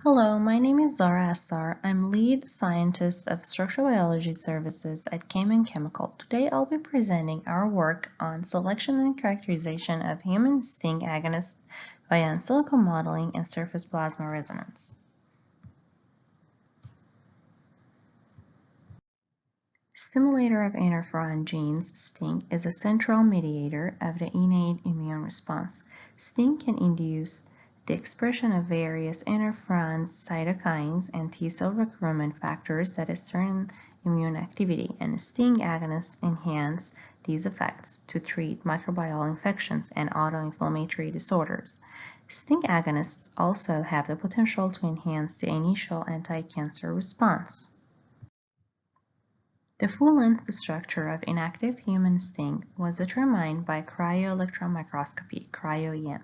Hello, my name is Zara Assar. I'm lead scientist of structural biology services at Cayman Chemical. Today I'll be presenting our work on selection and characterization of human SPR-Agonists via in silico modeling and surface plasmon resonance. Stimulator of interferon genes, STING, is a central mediator of the innate immune response. STING can induce the expression of various interferons, cytokines, and T-cell recruitment factors that extend immune activity, and STING-Agonists enhance these effects to treat microbial infections and autoinflammatory disorders. STING-Agonists also have the potential to enhance the initial anti-cancer response. The full-length structure of inactive human STING was determined by cryo-electron microscopy, cryo-EM,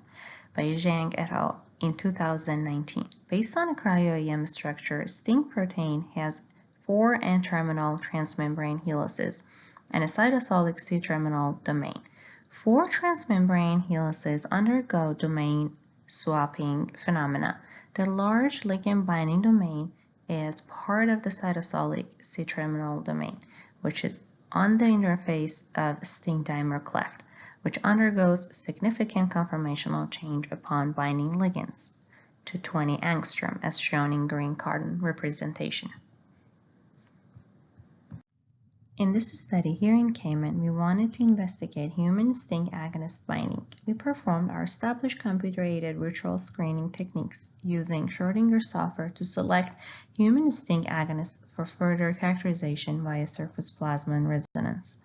by Zhang et al. In 2019. Based on a cryo-EM structure, STING protein has 4 N-terminal transmembrane helices and a cytosolic C-terminal domain. 4 transmembrane helices undergo domain swapping phenomena. The large ligand binding domain is part of the cytosolic C-terminal domain, which is on the interface of STING dimer cleft, which undergoes significant conformational change upon binding ligands to 20 angstrom, as shown in green carton representation. In this study here in Cayman, we wanted to investigate human STING-agonist binding. We performed our established computer-aided virtual screening techniques using Schrodinger software to select human STING-agonists for further characterization via Surface Plasmon Resonance,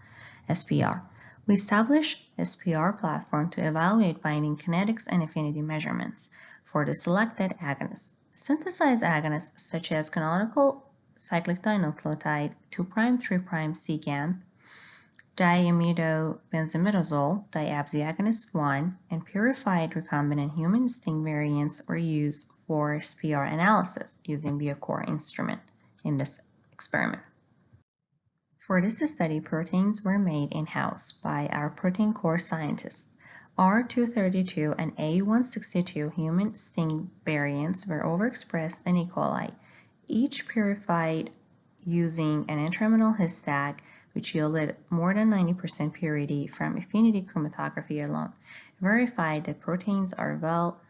SPR. We established SPR platform to evaluate binding kinetics and affinity measurements for the selected agonists. Synthesized agonists such as canonical cyclic dinucleotide 2'3' cGAMP, diamidobenzimidazole, diABZI agonist 1, and purified recombinant human STING variants were used for SPR analysis using Biacore instrument in this experiment. For this study, proteins were made in-house by our protein core scientists. R232 and A162 human STING variants were overexpressed in E. coli, each purified using an N-terminal histag, which yielded more than 90% purity from affinity chromatography alone. Verified that proteins are well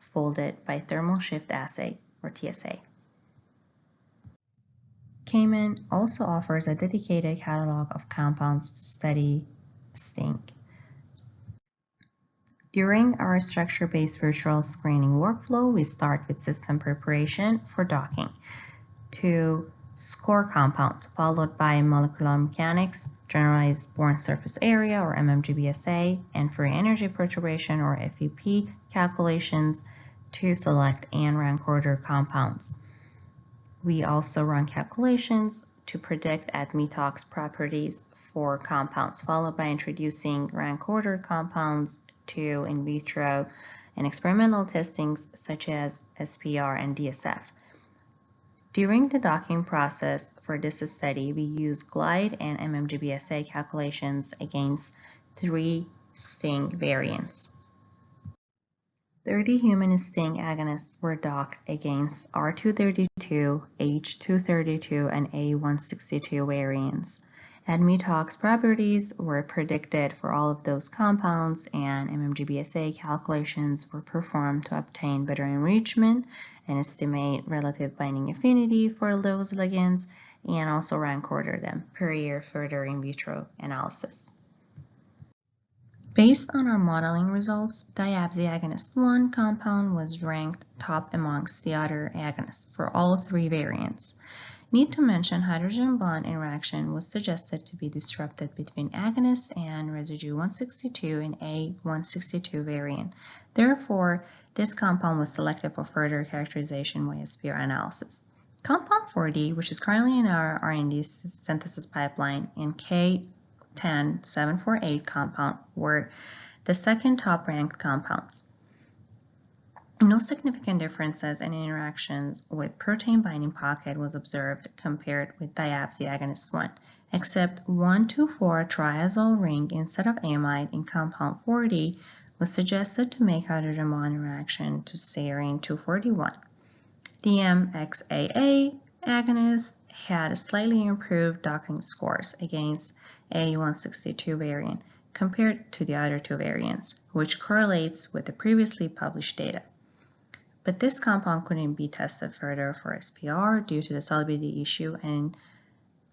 folded by thermal shift assay, or TSA. Cayman also offers a dedicated catalog of compounds to study STING. During our structure-based virtual screening workflow, we start with system preparation for docking to score compounds, followed by molecular mechanics, generalized boron surface area, or MMGBSA, and free energy perturbation, or FEP, calculations to select and rank order compounds. We also run calculations to predict admitox properties for compounds, followed by introducing rank-ordered compounds to in vitro and experimental testings such as SPR and DSF. During the docking process for this study, we use GLIDE and MMGBSA calculations against 3 STING variants. 30 human STING-agonists were docked against R232, H232, and A162 variants. Admitox properties were predicted for all of those compounds, and MMGBSA calculations were performed to obtain better enrichment and estimate relative binding affinity for those ligands, and also rank order them per year further in vitro analysis. Based on our modeling results, diABZI agonist 1 compound was ranked top amongst the other agonists for all 3 variants. Need to mention hydrogen bond interaction was suggested to be disrupted between agonist and residue 162 in A162 variant. Therefore, this compound was selected for further characterization by SPR analysis. Compound 40, which is currently in our R&D synthesis pipeline, in K10748 compound, were the second top-ranked compounds. No significant differences in interactions with protein binding pocket was observed compared with diABZI agonist 1, except 1,2,4-triazole ring instead of amide in compound 40 was suggested to make hydrogen bond interaction to serine 241. The MXAA agonist had slightly improved docking scores against A162 variant compared to the other two variants, which correlates with the previously published data. But this compound couldn't be tested further for SPR due to the solubility issue, and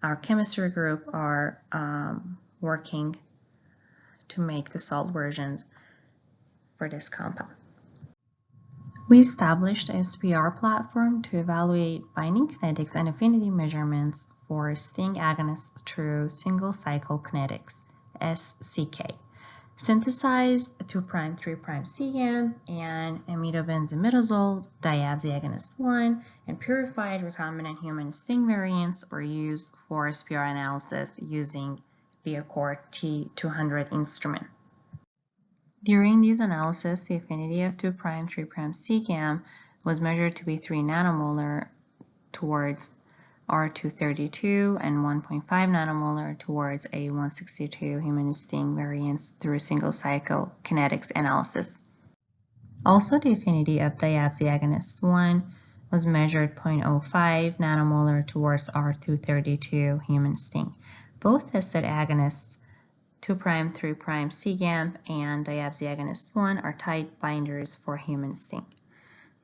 our chemistry group are working to make the salt versions for this compound. We established a SPR platform to evaluate binding kinetics and affinity measurements for STING-Agonists through single cycle kinetics, SCK, synthesized 2'3' cGAMP and amidobenzimidazoles, diABZI agonist 1, and purified recombinant human STING variants were used for SPR analysis using Biacore T200 instrument. During these analyses, the affinity of 2'3' cGAMP was measured to be 3 nanomolar towards R232 and 1.5 nanomolar towards A162 human STING variants through single cycle kinetics analysis. Also, the affinity of diABZI agonist 1 was measured 0.05 nanomolar towards R232 human STING. Both tested agonists 2'3' cGAMP and diABZI agonist 1 are tight binders for human STING.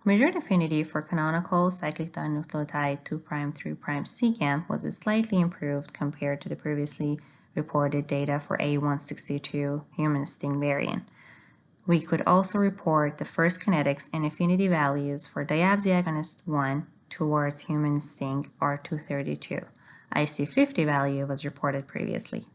Measured affinity for canonical cyclic dinucleotide 2'3' cGAMP was slightly improved compared to the previously reported data for A162 human STING variant. We could also report the first kinetics and affinity values for diABZI agonist 1 towards human STING R232. IC50 value was reported previously.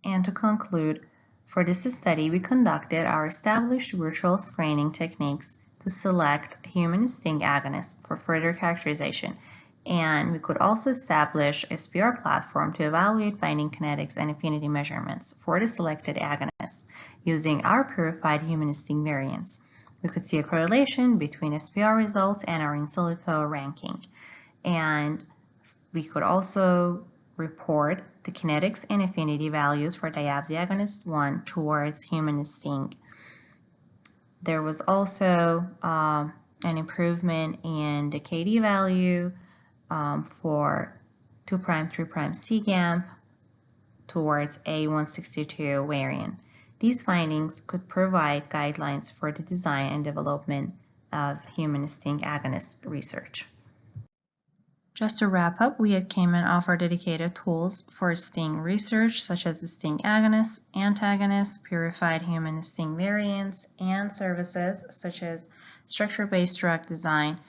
And to conclude, for this study, we conducted our established virtual screening techniques to select human STING agonists for further characterization, and we could also establish a SPR platform to evaluate binding kinetics and affinity measurements for the selected agonists using our purified human STING variants. We could see a correlation between SPR results and our in silico ranking, and we could also report the kinetics and affinity values for diABZI agonist 1 towards human STING. There was also an improvement in the KD value for 2'3' cGAMP towards A162 variant. These findings could provide guidelines for the design and development of human STING agonist research. Just to wrap up, we at Cayman offer dedicated tools for STING research, such as the STING agonists, antagonists, purified human STING variants, and services such as structure-based drug design,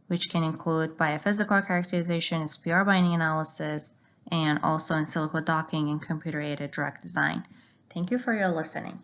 which can include biophysical characterization, SPR binding analysis, and also in silico docking and computer-aided drug design. Thank you for your listening.